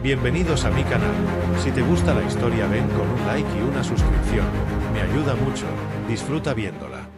Bienvenidos a mi canal. Si te gusta la historia ven con un like y una suscripción. Me ayuda mucho, disfruta viéndola.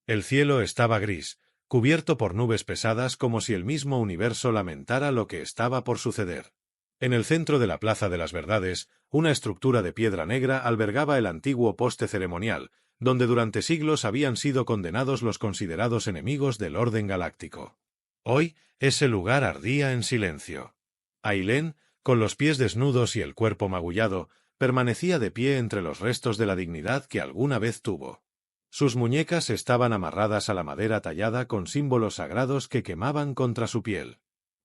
El cielo estaba gris, cubierto por nubes pesadas como si el mismo universo lamentara lo que estaba por suceder. En el centro de la Plaza de las Verdades, una estructura de piedra negra albergaba el antiguo poste ceremonial, donde durante siglos habían sido condenados los considerados enemigos del orden galáctico. Hoy, ese lugar ardía en silencio. Ailén, con los pies desnudos y el cuerpo magullado, permanecía de pie entre los restos de la dignidad que alguna vez tuvo. Sus muñecas estaban amarradas a la madera tallada con símbolos sagrados que quemaban contra su piel.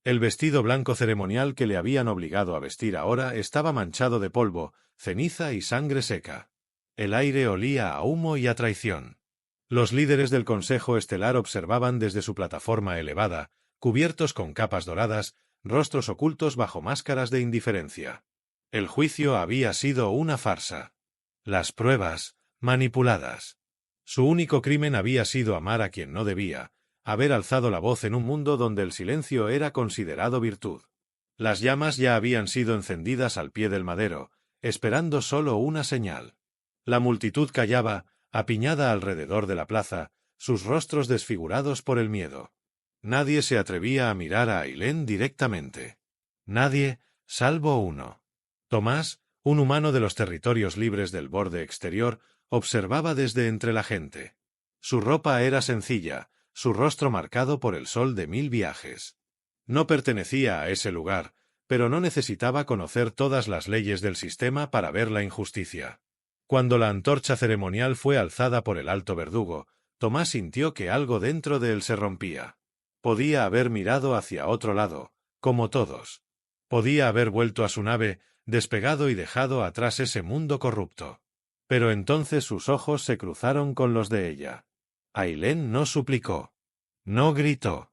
El vestido blanco ceremonial que le habían obligado a vestir ahora estaba manchado de polvo, ceniza y sangre seca. El aire olía a humo y a traición. Los líderes del Consejo Estelar observaban desde su plataforma elevada, cubiertos con capas doradas, rostros ocultos bajo máscaras de indiferencia. El juicio había sido una farsa. Las pruebas, manipuladas. Su único crimen había sido amar a quien no debía, haber alzado la voz en un mundo donde el silencio era considerado virtud. Las llamas ya habían sido encendidas al pie del madero, esperando solo una señal. La multitud callaba, apiñada alrededor de la plaza, sus rostros desfigurados por el miedo. Nadie se atrevía a mirar a Ailén directamente. Nadie, salvo uno. Tomás, un humano de los territorios libres del borde exterior, observaba desde entre la gente. Su ropa era sencilla, su rostro marcado por el sol de 1000 viajes. No pertenecía a ese lugar, pero no necesitaba conocer todas las leyes del sistema para ver la injusticia. Cuando la antorcha ceremonial fue alzada por el alto verdugo, Tomás sintió que algo dentro de él se rompía. Podía haber mirado hacia otro lado, como todos. Podía haber vuelto a su nave, despegado y dejado atrás ese mundo corrupto. Pero entonces sus ojos se cruzaron con los de ella. Ailén no suplicó. No gritó.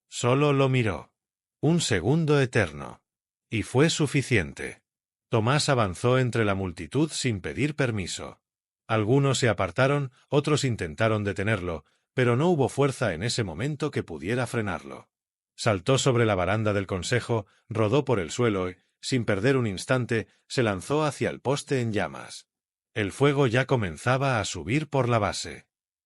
Solo lo miró. Un segundo eterno. Y fue suficiente. Tomás avanzó entre la multitud sin pedir permiso. Algunos se apartaron, otros intentaron detenerlo, pero no hubo fuerza en ese momento que pudiera frenarlo. Saltó sobre la baranda del consejo, rodó por el suelo y, sin perder un instante, se lanzó hacia el poste en llamas. El fuego ya comenzaba a subir por la base.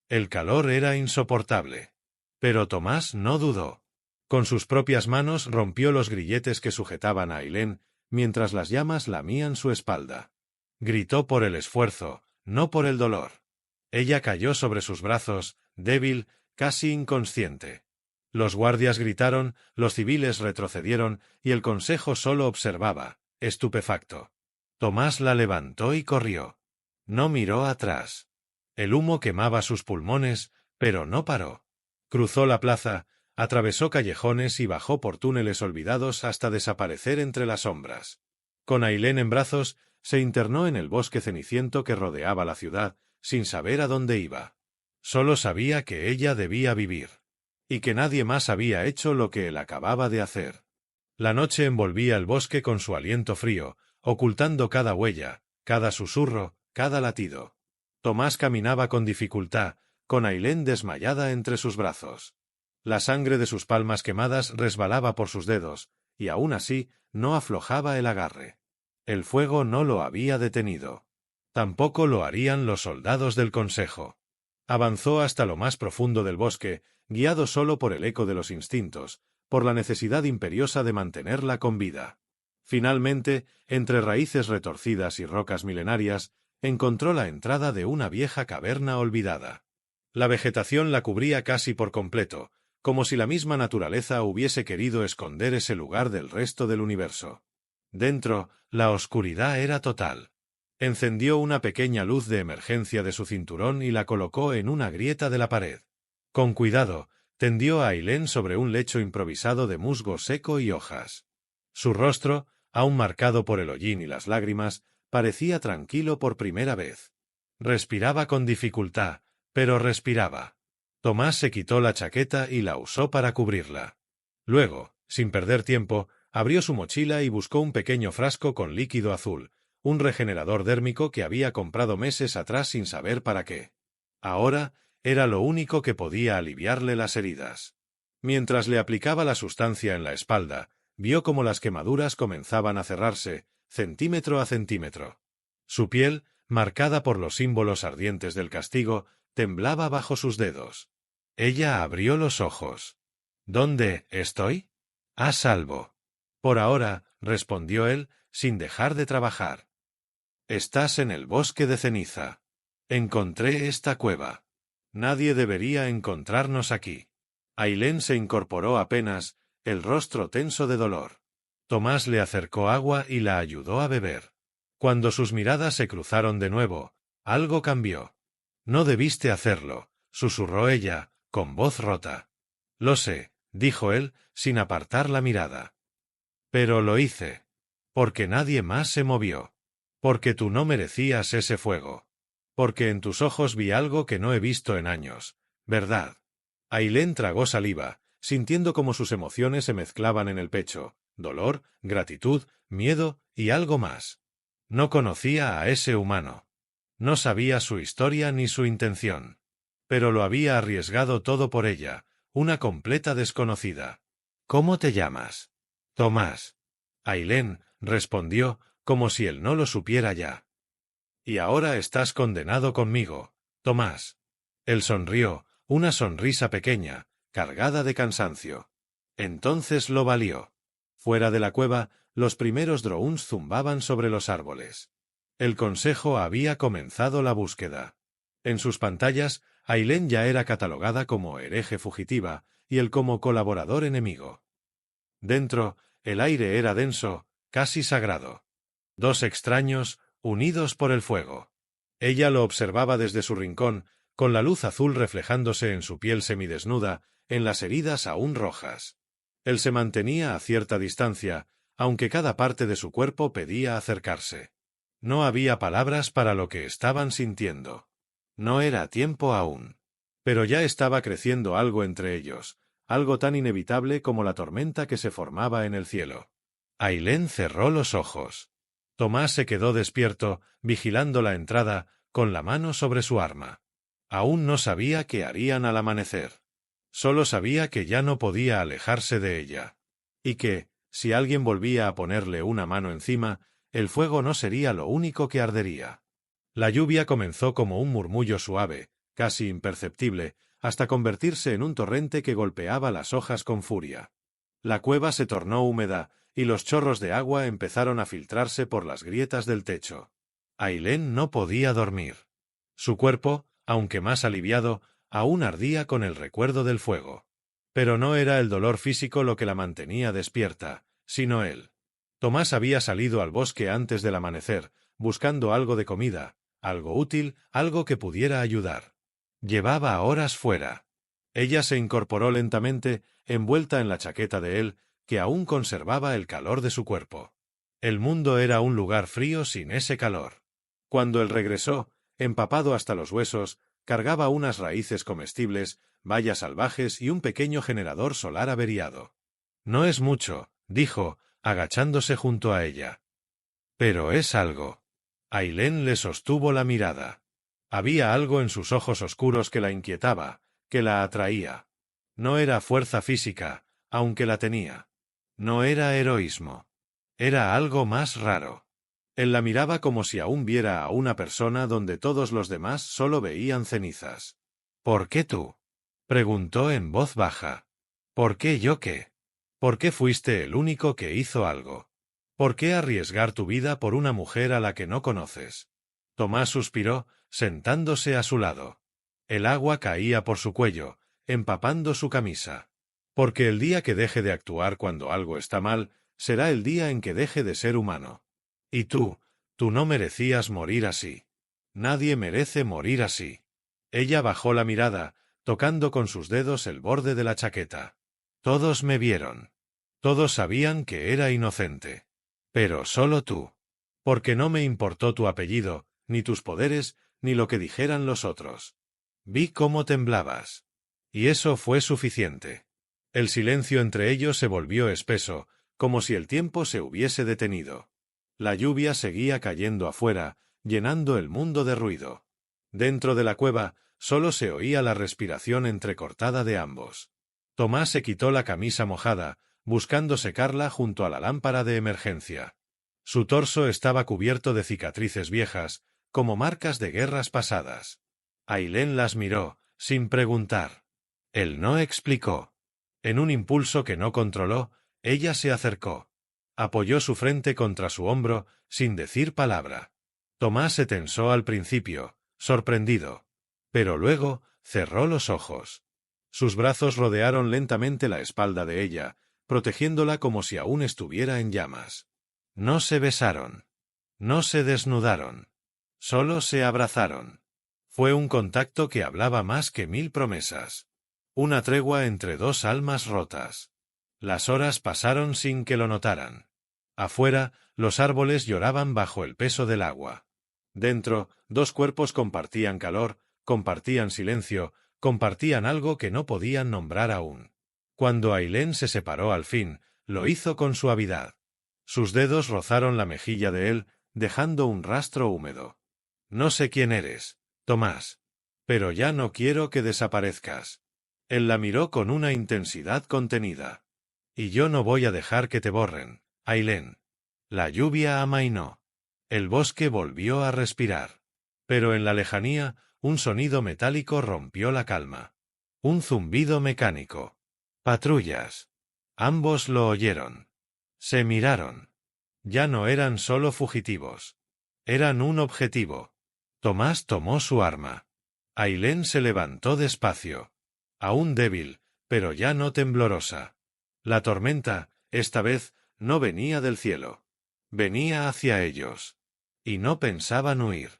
El calor era insoportable. Pero Tomás no dudó. Con sus propias manos rompió los grilletes que sujetaban a Ailén, mientras las llamas lamían su espalda. Gritó por el esfuerzo, no por el dolor. Ella cayó sobre sus brazos, débil, casi inconsciente. Los guardias gritaron, los civiles retrocedieron, y el consejo solo observaba, estupefacto. Tomás la levantó y corrió. No miró atrás. El humo quemaba sus pulmones, pero no paró. Cruzó la plaza, atravesó callejones y bajó por túneles olvidados hasta desaparecer entre las sombras. Con Ailén en brazos, se internó en el bosque ceniciento que rodeaba la ciudad, sin saber a dónde iba. Solo sabía que ella debía vivir. Y que nadie más había hecho lo que él acababa de hacer. La noche envolvía el bosque con su aliento frío, ocultando cada huella, cada susurro, cada latido. Tomás caminaba con dificultad, con Ailén desmayada entre sus brazos. La sangre de sus palmas quemadas resbalaba por sus dedos, y aún así no aflojaba el agarre. El fuego no lo había detenido. Tampoco lo harían los soldados del consejo. Avanzó hasta lo más profundo del bosque, guiado solo por el eco de los instintos, por la necesidad imperiosa de mantenerla con vida. Finalmente, entre raíces retorcidas y rocas milenarias, encontró la entrada de una vieja caverna olvidada. La vegetación la cubría casi por completo, como si la misma naturaleza hubiese querido esconder ese lugar del resto del universo. Dentro, la oscuridad era total. Encendió una pequeña luz de emergencia de su cinturón y la colocó en una grieta de la pared. Con cuidado, tendió a Ailén sobre un lecho improvisado de musgo seco y hojas. Su rostro, aún marcado por el hollín y las lágrimas, parecía tranquilo por primera vez. Respiraba con dificultad, pero respiraba. Tomás se quitó la chaqueta y la usó para cubrirla. Luego, sin perder tiempo, abrió su mochila y buscó un pequeño frasco con líquido azul, un regenerador dérmico que había comprado meses atrás sin saber para qué. Ahora, era lo único que podía aliviarle las heridas. Mientras le aplicaba la sustancia en la espalda, vio cómo las quemaduras comenzaban a cerrarse, centímetro a centímetro. Su piel, marcada por los símbolos ardientes del castigo, temblaba bajo sus dedos. Ella abrió los ojos. ¿Dónde estoy? A salvo. Por ahora, respondió él, sin dejar de trabajar. Estás en el bosque de ceniza. Encontré esta cueva. Nadie debería encontrarnos aquí. Ailén se incorporó apenas, el rostro tenso de dolor. Tomás le acercó agua y la ayudó a beber. Cuando sus miradas se cruzaron de nuevo, algo cambió. No debiste hacerlo, susurró ella, con voz rota. Lo sé, dijo él, sin apartar la mirada. Pero lo hice. Porque nadie más se movió. Porque tú no merecías ese fuego. Porque en tus ojos vi algo que no he visto en años, ¿verdad? Ailén tragó saliva, sintiendo cómo sus emociones se mezclaban en el pecho, dolor, gratitud, miedo y algo más. No conocía a ese humano. No sabía su historia ni su intención. Pero lo había arriesgado todo por ella, una completa desconocida. ¿Cómo te llamas? Tomás. Ailén, respondió, como si él no lo supiera ya. Y ahora estás condenado conmigo, Tomás. Él sonrió, una sonrisa pequeña, cargada de cansancio. Entonces lo valió. Fuera de la cueva, los primeros drones zumbaban sobre los árboles. El consejo había comenzado la búsqueda. En sus pantallas, Ailén ya era catalogada como hereje fugitiva y él como colaborador enemigo. Dentro, el aire era denso, casi sagrado. Dos extraños, unidos por el fuego. Ella lo observaba desde su rincón, con la luz azul reflejándose en su piel semidesnuda, en las heridas aún rojas. Él se mantenía a cierta distancia, aunque cada parte de su cuerpo pedía acercarse. No había palabras para lo que estaban sintiendo. No era tiempo aún. Pero ya estaba creciendo algo entre ellos, algo tan inevitable como la tormenta que se formaba en el cielo. Ailén cerró los ojos. Tomás se quedó despierto, vigilando la entrada, con la mano sobre su arma. Aún no sabía qué harían al amanecer. Solo sabía que ya no podía alejarse de ella. Y que, si alguien volvía a ponerle una mano encima, el fuego no sería lo único que ardería. La lluvia comenzó como un murmullo suave, casi imperceptible, hasta convertirse en un torrente que golpeaba las hojas con furia. La cueva se tornó húmeda, y los chorros de agua empezaron a filtrarse por las grietas del techo. Ailén no podía dormir. Su cuerpo, aunque más aliviado, aún ardía con el recuerdo del fuego. Pero no era el dolor físico lo que la mantenía despierta, sino él. Tomás había salido al bosque antes del amanecer, buscando algo de comida, algo útil, algo que pudiera ayudar. Llevaba horas fuera. Ella se incorporó lentamente, envuelta en la chaqueta de él, que aún conservaba el calor de su cuerpo. El mundo era un lugar frío sin ese calor. Cuando él regresó, empapado hasta los huesos, cargaba unas raíces comestibles, bayas salvajes y un pequeño generador solar averiado. No es mucho, dijo, agachándose junto a ella. Pero es algo. Ailén le sostuvo la mirada. Había algo en sus ojos oscuros que la inquietaba, que la atraía. No era fuerza física, aunque la tenía. No era heroísmo. Era algo más raro. Él la miraba como si aún viera a una persona donde todos los demás solo veían cenizas. ¿Por qué tú? Preguntó en voz baja. ¿Por qué yo qué? ¿Por qué fuiste el único que hizo algo? ¿Por qué arriesgar tu vida por una mujer a la que no conoces? Tomás suspiró, sentándose a su lado. El agua caía por su cuello, empapando su camisa. Porque el día que deje de actuar cuando algo está mal, será el día en que deje de ser humano. Y tú no merecías morir así. Nadie merece morir así. Ella bajó la mirada, tocando con sus dedos el borde de la chaqueta. Todos me vieron. Todos sabían que era inocente. Pero solo tú. Porque no me importó tu apellido, ni tus poderes, ni lo que dijeran los otros. Vi cómo temblabas. Y eso fue suficiente. El silencio entre ellos se volvió espeso, como si el tiempo se hubiese detenido. La lluvia seguía cayendo afuera, llenando el mundo de ruido. Dentro de la cueva, solo se oía la respiración entrecortada de ambos. Tomás se quitó la camisa mojada, buscando secarla junto a la lámpara de emergencia. Su torso estaba cubierto de cicatrices viejas, como marcas de guerras pasadas. Ailén las miró, sin preguntar. Él no explicó. En un impulso que no controló, ella se acercó. Apoyó su frente contra su hombro, sin decir palabra. Tomás se tensó al principio, sorprendido. Pero luego, cerró los ojos. Sus brazos rodearon lentamente la espalda de ella, protegiéndola como si aún estuviera en llamas. No se besaron. No se desnudaron. Solo se abrazaron. Fue un contacto que hablaba más que 1000 promesas. Una tregua entre dos almas rotas. Las horas pasaron sin que lo notaran. Afuera, los árboles lloraban bajo el peso del agua. Dentro, dos cuerpos compartían calor, compartían silencio, compartían algo que no podían nombrar aún. Cuando Ailén se separó al fin, lo hizo con suavidad. Sus dedos rozaron la mejilla de él, dejando un rastro húmedo. No sé quién eres, Tomás. Pero ya no quiero que desaparezcas. Él la miró con una intensidad contenida. Y yo no voy a dejar que te borren, Ailén. La lluvia amainó. El bosque volvió a respirar. Pero en la lejanía, un sonido metálico rompió la calma. Un zumbido mecánico. Patrullas. Ambos lo oyeron. Se miraron. Ya no eran solo fugitivos. Eran un objetivo. Tomás tomó su arma. Ailén se levantó despacio. Aún débil, pero ya no temblorosa. La tormenta, esta vez, no venía del cielo. Venía hacia ellos. Y no pensaban huir.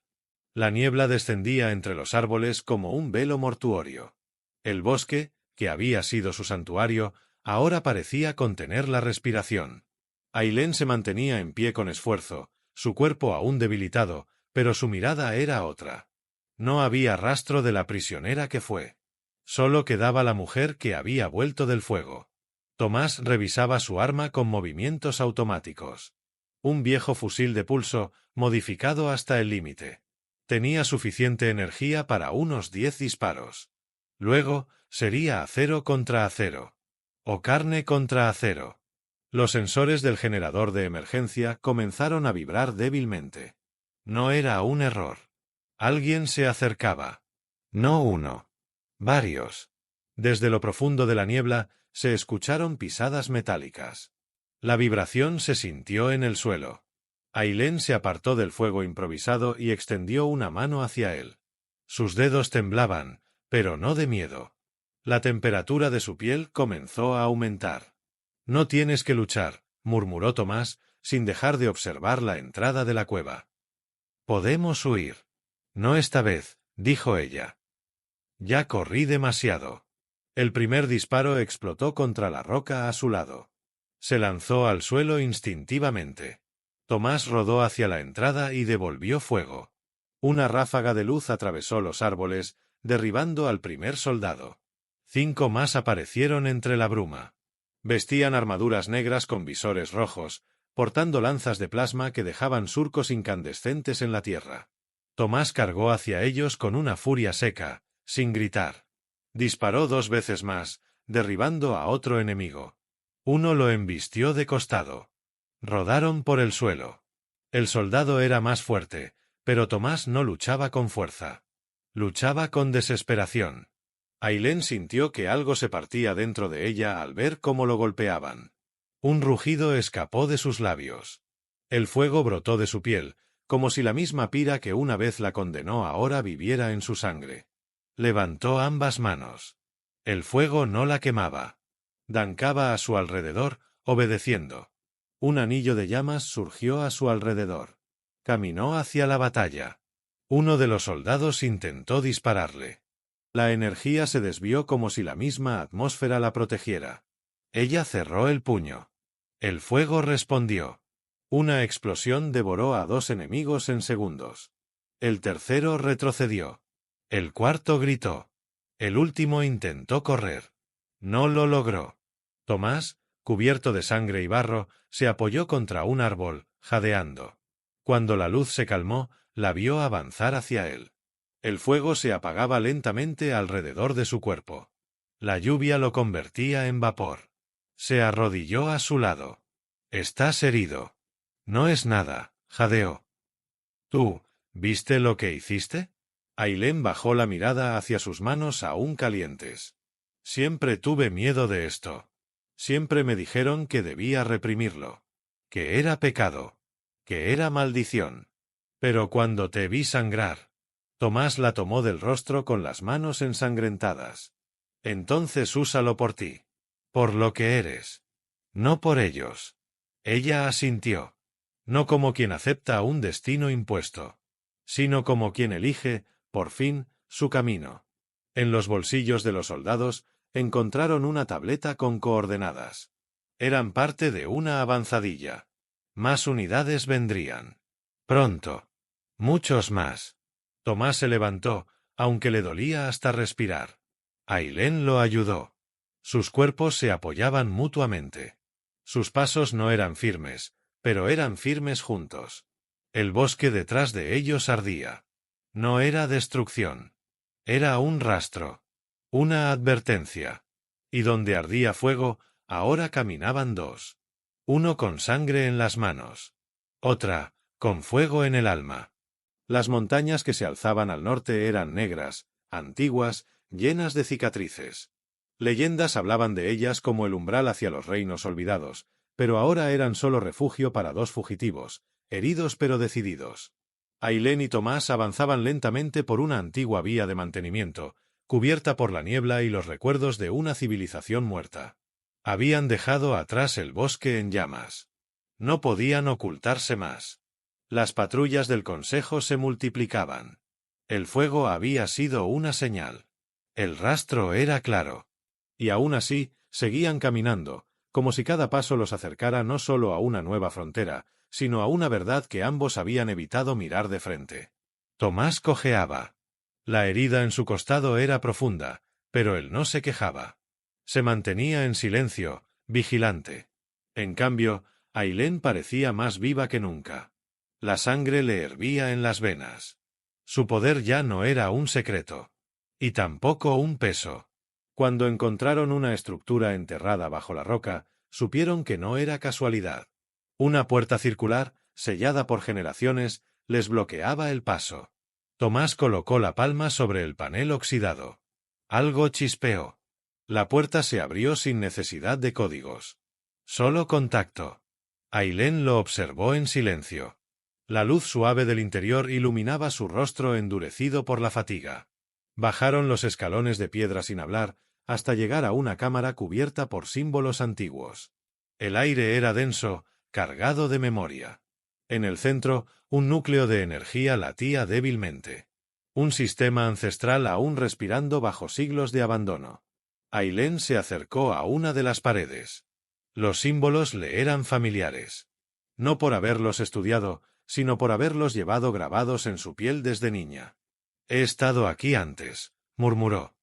La niebla descendía entre los árboles como un velo mortuorio. El bosque, que había sido su santuario, ahora parecía contener la respiración. Ailén se mantenía en pie con esfuerzo, su cuerpo aún debilitado, pero su mirada era otra. No había rastro de la prisionera que fue. Solo quedaba la mujer que había vuelto del fuego. Tomás revisaba su arma con movimientos automáticos. Un viejo fusil de pulso, modificado hasta el límite. Tenía suficiente energía para unos 10 disparos. Luego, sería acero contra acero. O carne contra acero. Los sensores del generador de emergencia comenzaron a vibrar débilmente. No era un error. Alguien se acercaba. No uno. Varios. Desde lo profundo de la niebla, se escucharon pisadas metálicas. La vibración se sintió en el suelo. Ailén se apartó del fuego improvisado y extendió una mano hacia él. Sus dedos temblaban, pero no de miedo. La temperatura de su piel comenzó a aumentar. No tienes que luchar, murmuró Tomás, sin dejar de observar la entrada de la cueva. Podemos huir. No esta vez, dijo ella. Ya corrí demasiado. El primer disparo explotó contra la roca a su lado. Se lanzó al suelo instintivamente. Tomás rodó hacia la entrada y devolvió fuego. Una ráfaga de luz atravesó los árboles, derribando al primer soldado. 5 más aparecieron entre la bruma. Vestían armaduras negras con visores rojos, portando lanzas de plasma que dejaban surcos incandescentes en la tierra. Tomás cargó hacia ellos con una furia seca, sin gritar. Disparó 2 veces más, derribando a otro enemigo. Uno lo embistió de costado. Rodaron por el suelo. El soldado era más fuerte, pero Tomás no luchaba con fuerza. Luchaba con desesperación. Ailén sintió que algo se partía dentro de ella al ver cómo lo golpeaban. Un rugido escapó de sus labios. El fuego brotó de su piel, como si la misma pira que una vez la condenó ahora viviera en su sangre. Levantó ambas manos. El fuego no la quemaba. Dancaba a su alrededor, obedeciendo. Un anillo de llamas surgió a su alrededor. Caminó hacia la batalla. Uno de los soldados intentó dispararle. La energía se desvió como si la misma atmósfera la protegiera. Ella cerró el puño. El fuego respondió. Una explosión devoró a 2 enemigos en segundos. El tercero retrocedió. El cuarto gritó. El último intentó correr. No lo logró. Tomás, cubierto de sangre y barro, se apoyó contra un árbol, jadeando. Cuando la luz se calmó, la vio avanzar hacia él. El fuego se apagaba lentamente alrededor de su cuerpo. La lluvia lo convertía en vapor. Se arrodilló a su lado. «Estás herido». «No es nada», jadeó. «¿Tú, viste lo que hiciste?» Ailén bajó la mirada hacia sus manos aún calientes. «Siempre tuve miedo de esto. Siempre me dijeron que debía reprimirlo. Que era pecado. Que era maldición. Pero cuando te vi sangrar...» Tomás la tomó del rostro con las manos ensangrentadas. «Entonces úsalo por ti. Por lo que eres. No por ellos». Ella asintió. No como quien acepta un destino impuesto, sino como quien elige, por fin, su camino. En los bolsillos de los soldados encontraron una tableta con coordenadas. Eran parte de una avanzadilla. Más unidades vendrían. Pronto. Muchos más. Tomás se levantó, aunque le dolía hasta respirar. Ailén lo ayudó. Sus cuerpos se apoyaban mutuamente. Sus pasos no eran firmes, pero eran firmes juntos. El bosque detrás de ellos ardía. No era destrucción. Era un rastro. Una advertencia. Y donde ardía fuego, ahora caminaban dos. Uno con sangre en las manos. Otra, con fuego en el alma. Las montañas que se alzaban al norte eran negras, antiguas, llenas de cicatrices. Leyendas hablaban de ellas como el umbral hacia los reinos olvidados, pero ahora eran solo refugio para dos fugitivos, heridos pero decididos. Ailén y Tomás avanzaban lentamente por una antigua vía de mantenimiento, cubierta por la niebla y los recuerdos de una civilización muerta. Habían dejado atrás el bosque en llamas. No podían ocultarse más. Las patrullas del consejo se multiplicaban. El fuego había sido una señal. El rastro era claro. Y aún así, seguían caminando, como si cada paso los acercara no solo a una nueva frontera, sino a una verdad que ambos habían evitado mirar de frente. Tomás cojeaba. La herida en su costado era profunda, pero él no se quejaba. Se mantenía en silencio, vigilante. En cambio, Ailén parecía más viva que nunca. La sangre le hervía en las venas. Su poder ya no era un secreto. Y tampoco un peso. Cuando encontraron una estructura enterrada bajo la roca, supieron que no era casualidad. Una puerta circular, sellada por generaciones, les bloqueaba el paso. Tomás colocó la palma sobre el panel oxidado. Algo chispeó. La puerta se abrió sin necesidad de códigos. Solo contacto. Ailén lo observó en silencio. La luz suave del interior iluminaba su rostro endurecido por la fatiga. Bajaron los escalones de piedra sin hablar, hasta llegar a una cámara cubierta por símbolos antiguos. El aire era denso, cargado de memoria. En el centro, un núcleo de energía latía débilmente. Un sistema ancestral aún respirando bajo siglos de abandono. Ailén se acercó a una de las paredes. Los símbolos le eran familiares. No por haberlos estudiado, sino por haberlos llevado grabados en su piel desde niña. «He estado aquí antes», murmuró.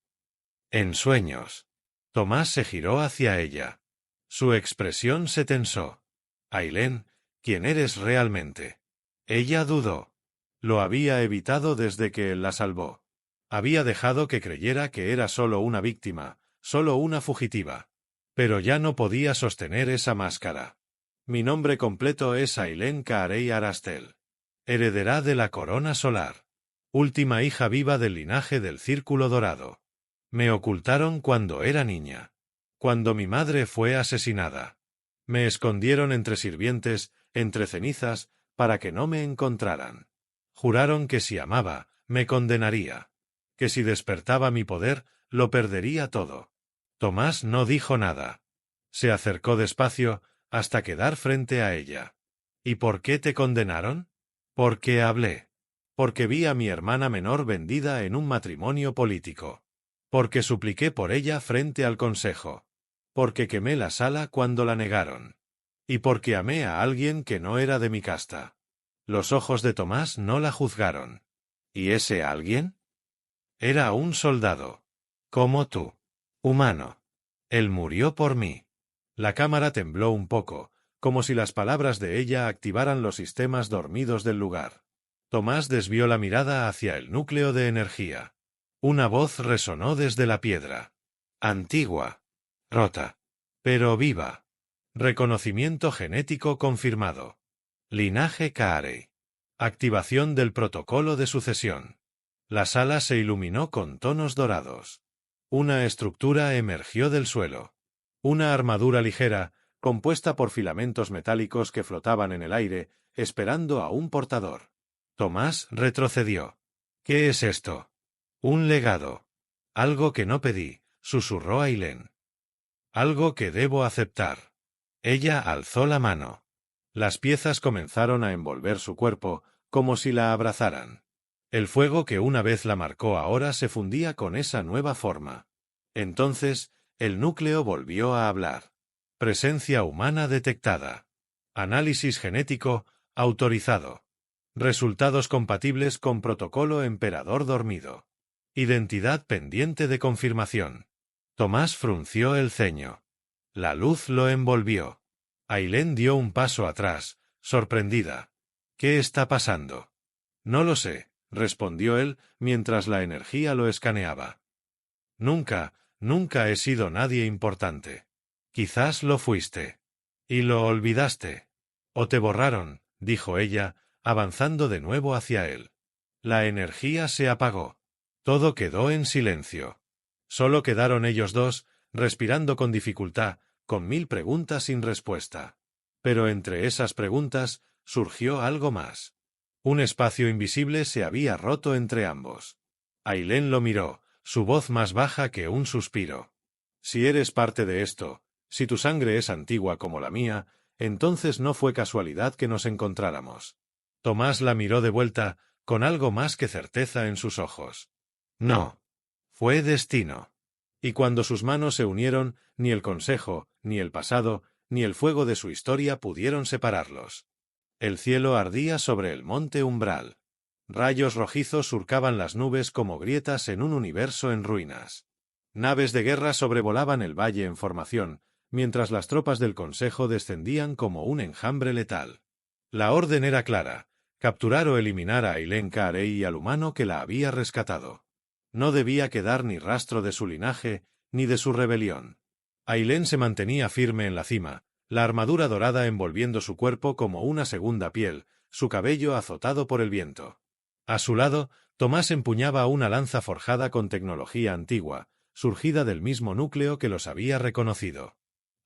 «En sueños». Tomás se giró hacia ella. Su expresión se tensó. «Ailén, ¿quién eres realmente?» Ella dudó. Lo había evitado desde que él la salvó. Había dejado que creyera que era solo una víctima, solo una fugitiva. Pero ya no podía sostener esa máscara. «Mi nombre completo es Ailén Kaarei Arastel. Heredera de la corona solar. Última hija viva del linaje del Círculo Dorado. Me ocultaron cuando era niña. Cuando mi madre fue asesinada. Me escondieron entre sirvientes, entre cenizas, para que no me encontraran. Juraron que si amaba, me condenaría. Que si despertaba mi poder, lo perdería todo». Tomás no dijo nada. Se acercó despacio, hasta quedar frente a ella. «¿Y por qué te condenaron?» «Porque hablé. Porque vi a mi hermana menor vendida en un matrimonio político. Porque supliqué por ella frente al consejo. Porque quemé la sala cuando la negaron. Y porque amé a alguien que no era de mi casta». Los ojos de Tomás no la juzgaron. «¿Y ese alguien?» «Era un soldado. Como tú. Humano. Él murió por mí». La cámara tembló un poco, como si las palabras de ella activaran los sistemas dormidos del lugar. Tomás desvió la mirada hacia el núcleo de energía. Una voz resonó desde la piedra. Antigua. Rota. Pero viva. Reconocimiento genético confirmado. Linaje Carey. Activación del protocolo de sucesión. La sala se iluminó con tonos dorados. Una estructura emergió del suelo. Una armadura ligera, compuesta por filamentos metálicos que flotaban en el aire, esperando a un portador. Tomás retrocedió. ¿Qué es esto? Un legado. Algo que no pedí, susurró Ailén. Algo que debo aceptar. Ella alzó la mano. Las piezas comenzaron a envolver su cuerpo, como si la abrazaran. El fuego que una vez la marcó ahora se fundía con esa nueva forma. Entonces, el núcleo volvió a hablar. Presencia humana detectada. Análisis genético autorizado. Resultados compatibles con protocolo emperador dormido. Identidad pendiente de confirmación. Tomás frunció el ceño. La luz lo envolvió. Ailén dio un paso atrás, sorprendida. ¿Qué está pasando? No lo sé, respondió él, mientras la energía lo escaneaba. Nunca he sido nadie importante. Quizás lo fuiste. Y lo olvidaste. O te borraron, dijo ella, avanzando de nuevo hacia él. La energía se apagó. Todo quedó en silencio. Solo quedaron ellos dos, respirando con dificultad, con 1000 preguntas sin respuesta. Pero entre esas preguntas surgió algo más. Un espacio invisible se había roto entre ambos. Ailén lo miró, su voz más baja que un suspiro. Si eres parte de esto, si tu sangre es antigua como la mía, entonces no fue casualidad que nos encontráramos. Tomás la miró de vuelta, con algo más que certeza en sus ojos. No. Fue destino. Y cuando sus manos se unieron, ni el consejo, ni el pasado, ni el fuego de su historia pudieron separarlos. El cielo ardía sobre el monte Umbral. Rayos rojizos surcaban las nubes como grietas en un universo en ruinas. Naves de guerra sobrevolaban el valle en formación, mientras las tropas del consejo descendían como un enjambre letal. La orden era clara: capturar o eliminar a Ailén Carey y al humano que la había rescatado. No debía quedar ni rastro de su linaje, ni de su rebelión. Ailén se mantenía firme en la cima, la armadura dorada envolviendo su cuerpo como una segunda piel, su cabello azotado por el viento. A su lado, Tomás empuñaba una lanza forjada con tecnología antigua, surgida del mismo núcleo que los había reconocido.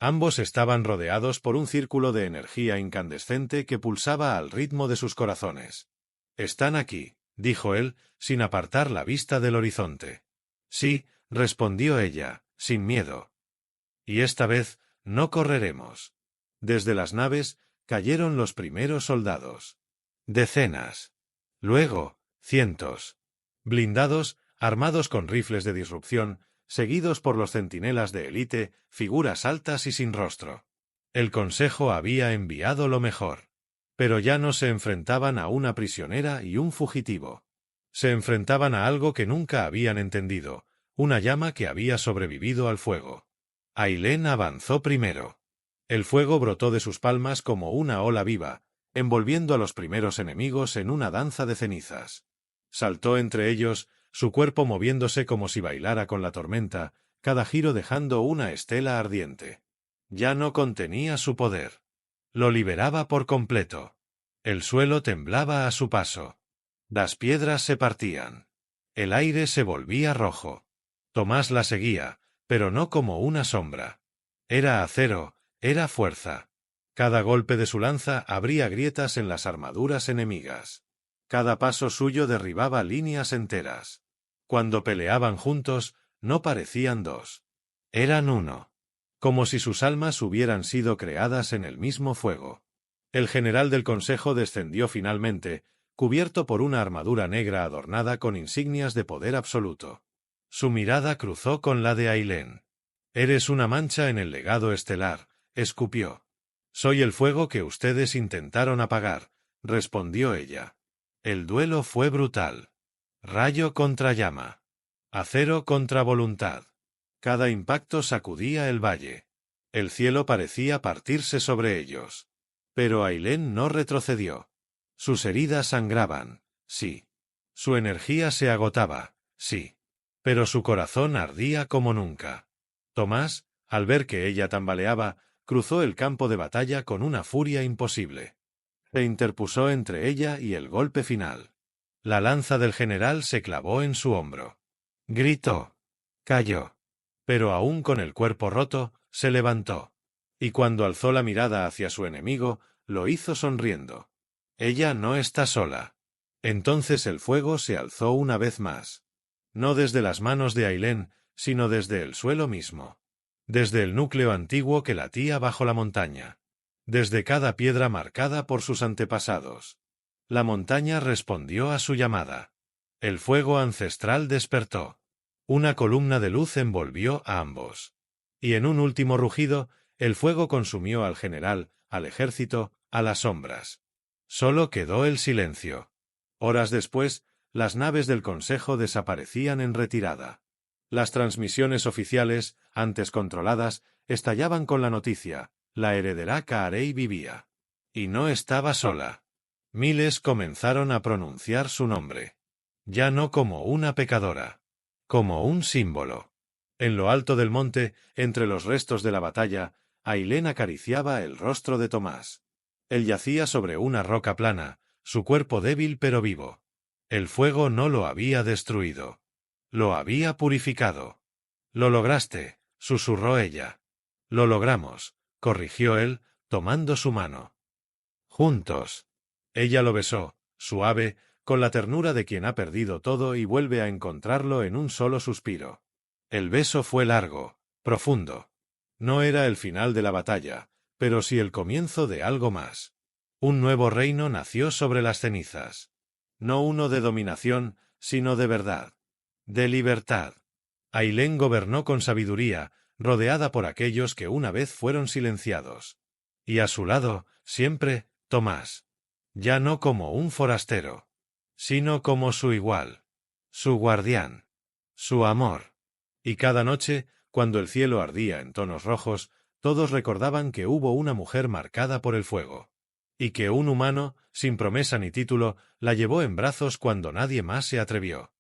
Ambos estaban rodeados por un círculo de energía incandescente que pulsaba al ritmo de sus corazones. «Están aquí», dijo él, sin apartar la vista del horizonte. «Sí», respondió ella, sin miedo. «Y esta vez no correremos». Desde las naves cayeron los primeros soldados. Decenas. Luego, cientos. Blindados, armados con rifles de disrupción, seguidos por los centinelas de élite, figuras altas y sin rostro. El consejo había enviado lo mejor. Pero ya no se enfrentaban a una prisionera y un fugitivo. Se enfrentaban a algo que nunca habían entendido, una llama que había sobrevivido al fuego. Ailén avanzó primero. El fuego brotó de sus palmas como una ola viva, envolviendo a los primeros enemigos en una danza de cenizas. Saltó entre ellos, su cuerpo moviéndose como si bailara con la tormenta, cada giro dejando una estela ardiente. Ya no contenía su poder. Lo liberaba por completo. El suelo temblaba a su paso. Las piedras se partían. El aire se volvía rojo. Tomás la seguía, pero no como una sombra. Era acero, era fuerza. Cada golpe de su lanza abría grietas en las armaduras enemigas. Cada paso suyo derribaba líneas enteras. Cuando peleaban juntos, no parecían dos. Eran uno. Como si sus almas hubieran sido creadas en el mismo fuego. El general del consejo descendió finalmente, cubierto por una armadura negra adornada con insignias de poder absoluto. Su mirada cruzó con la de Ailén. «Eres una mancha en el legado estelar», escupió. «Soy el fuego que ustedes intentaron apagar», respondió ella. El duelo fue brutal. Rayo contra llama. Acero contra voluntad. Cada impacto sacudía el valle. El cielo parecía partirse sobre ellos. Pero Ailén no retrocedió. Sus heridas sangraban, sí. Su energía se agotaba, sí. Pero su corazón ardía como nunca. Tomás, Al ver que ella tambaleaba, cruzó el campo de batalla con una furia imposible. Se interpuso entre ella y el golpe final. La lanza del general se clavó en su hombro. Gritó. Cayó. Pero aún con el cuerpo roto, se levantó. Y cuando alzó la mirada hacia su enemigo, lo hizo sonriendo. Ella no está sola. Entonces el fuego se alzó una vez más. No desde las manos de Ailén, sino desde el suelo mismo. Desde el núcleo antiguo que latía bajo la montaña. Desde cada piedra marcada por sus antepasados. La montaña respondió a su llamada. El fuego ancestral despertó. Una columna de luz envolvió a ambos. Y en un último rugido, el fuego consumió al general, al ejército, a las sombras. Solo quedó el silencio. Horas después, las naves del Consejo desaparecían en retirada. Las transmisiones oficiales, antes controladas, estallaban con la noticia: la heredera Kaarei vivía. Y no estaba sola. Miles comenzaron a pronunciar su nombre. Ya no como una pecadora. Como un símbolo. En lo alto del monte, entre los restos de la batalla, Ailén acariciaba el rostro de Tomás. Él yacía sobre una roca plana, su cuerpo débil pero vivo. El fuego no lo había destruido. Lo había purificado. «Lo lograste», susurró ella. «Lo logramos», corrigió él, tomando su mano. «Juntos». Ella lo besó, suave, con la ternura de quien ha perdido todo y vuelve a encontrarlo en un solo suspiro. El beso fue largo, profundo. No era el final de la batalla, pero sí el comienzo de algo más. Un nuevo reino nació sobre las cenizas. No uno de dominación, sino de verdad. De libertad. Ailén gobernó con sabiduría, rodeada por aquellos que una vez fueron silenciados. Y a su lado, siempre, Tomás. Ya no como un forastero, sino como su igual, su guardián, su amor. Y cada noche, cuando el cielo ardía en tonos rojos, todos recordaban que hubo una mujer marcada por el fuego. Y que un humano, sin promesa ni título, la llevó en brazos cuando nadie más se atrevió.